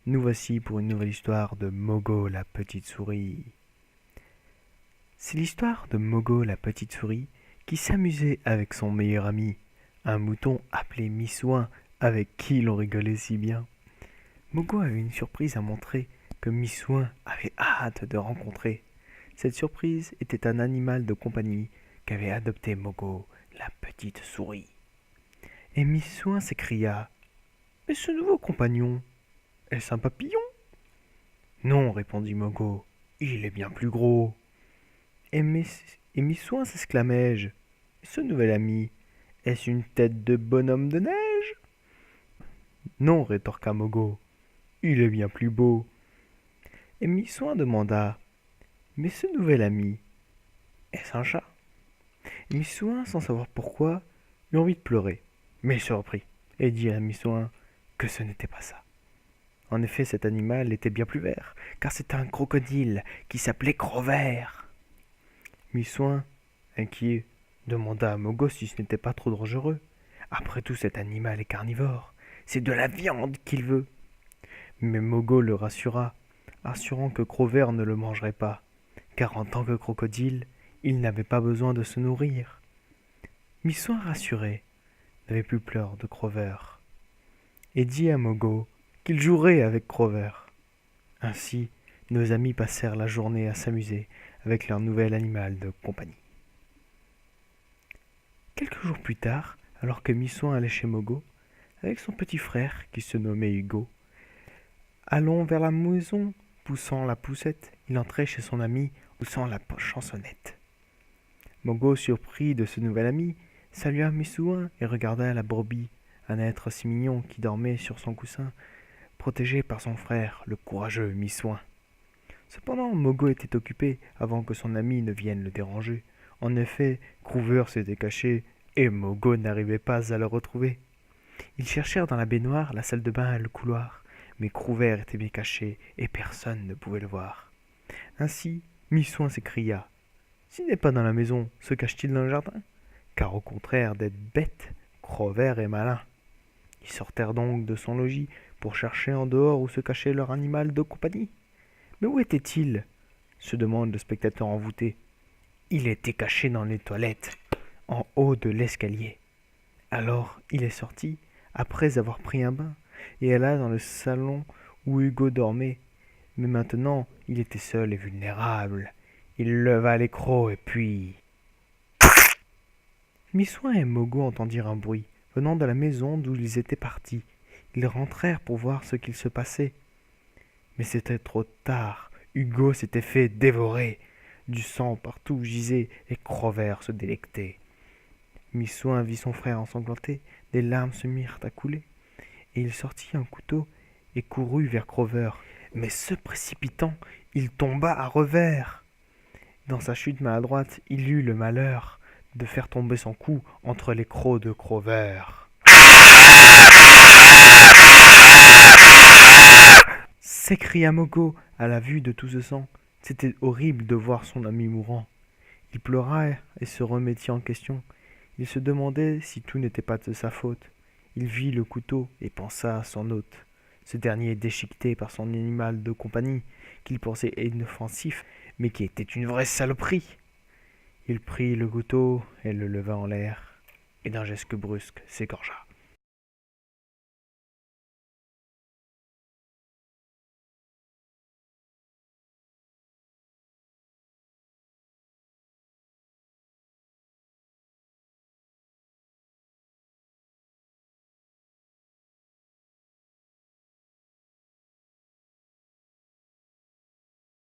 Nous voici pour une nouvelle histoire de Mogo la petite souris. C'est l'histoire de Mogo la petite souris qui s'amusait avec son meilleur ami, un mouton appelé Missouin, avec qui l'on rigolait si bien. Mogo avait une surprise à montrer que Missouin avait hâte de rencontrer. Cette surprise était un animal de compagnie qu'avait adopté Mogo la petite souris. Et Missouin s'écria: Mais ce nouveau compagnon, est-ce un papillon? Non, répondit Mogo, il est bien plus gros. Et Missouin s'exclamai-je, ce nouvel ami, est-ce une tête de bonhomme de neige? Non, rétorqua Mogo, il est bien plus beau. Et Missouin demanda, mais ce nouvel ami, est-ce un chat? Et Missouin, sans savoir pourquoi, eut envie de pleurer, mais il se reprit et dit à Missouin que ce n'était pas ça. En effet, cet animal était bien plus vert, car c'était un crocodile qui s'appelait Gros-Vert. Missouin, inquiet, demanda à Mogo si ce n'était pas trop dangereux. Après tout, cet animal est carnivore, c'est de la viande qu'il veut. Mais Mogo le rassura, assurant que Gros-Vert ne le mangerait pas, car en tant que crocodile, il n'avait pas besoin de se nourrir. Missouin, rassuré, n'avait plus peur de Gros-Vert, et dit à Mogo qu'il jouerait avec Gros-Vert. Ainsi, nos amis passèrent la journée à s'amuser avec leur nouvel animal de compagnie. Quelques jours plus tard, alors que Missouin allait chez Mogo, avec son petit frère qui se nommait Hugo, allons vers la maison, poussant la poussette, il entrait chez son ami, poussant la chansonnette. Mogo, surpris de ce nouvel ami, salua Missouin et regarda la brebis, un être si mignon qui dormait sur son coussin, protégé par son frère, le courageux Missouin. Cependant, Mogo était occupé avant que son ami ne vienne le déranger. En effet, Gros-Vert s'était caché et Mogo n'arrivait pas à le retrouver. Ils cherchèrent dans la baignoire, la salle de bain et le couloir, mais Gros-Vert était bien caché et personne ne pouvait le voir. Ainsi, Missouin s'écria: S'il n'est pas dans la maison, se cache-t-il dans le jardin? Car au contraire d'être bête, Gros-Vert est malin. Ils sortirent donc de son logis pour chercher en dehors où se cachait leur animal de compagnie. Mais où était-il? Se demande le spectateur envoûté. Il était caché dans les toilettes, en haut de l'escalier. Alors il est sorti, après avoir pris un bain, et alla dans le salon où Hugo dormait. Mais maintenant, il était seul et vulnérable. Il leva les crocs et puis... Missouin et Mogo entendirent un bruit venant de la maison d'où ils étaient partis. Ils rentrèrent pour voir ce qu'il se passait. Mais c'était trop tard. Hugo s'était fait dévorer. Du sang partout gisait et Gros-Vert se délectait. Missouin vit son frère ensanglanté, des larmes se mirent à couler, et il sortit un couteau et courut vers Gros-Vert. Mais se précipitant, il tomba à revers. Dans sa chute maladroite, il eut le malheur de faire tomber son cou entre les crocs de Gros-Vert. S'écria Mogo à la vue de tout ce sang. C'était horrible de voir son ami mourant. Il pleura et se remettit en question. Il se demandait si tout n'était pas de sa faute. Il vit le couteau et pensa à son hôte. Ce dernier déchiqueté par son animal de compagnie, qu'il pensait inoffensif, mais qui était une vraie saloperie. Il prit le couteau et le leva en l'air, et d'un geste brusque s'égorgea.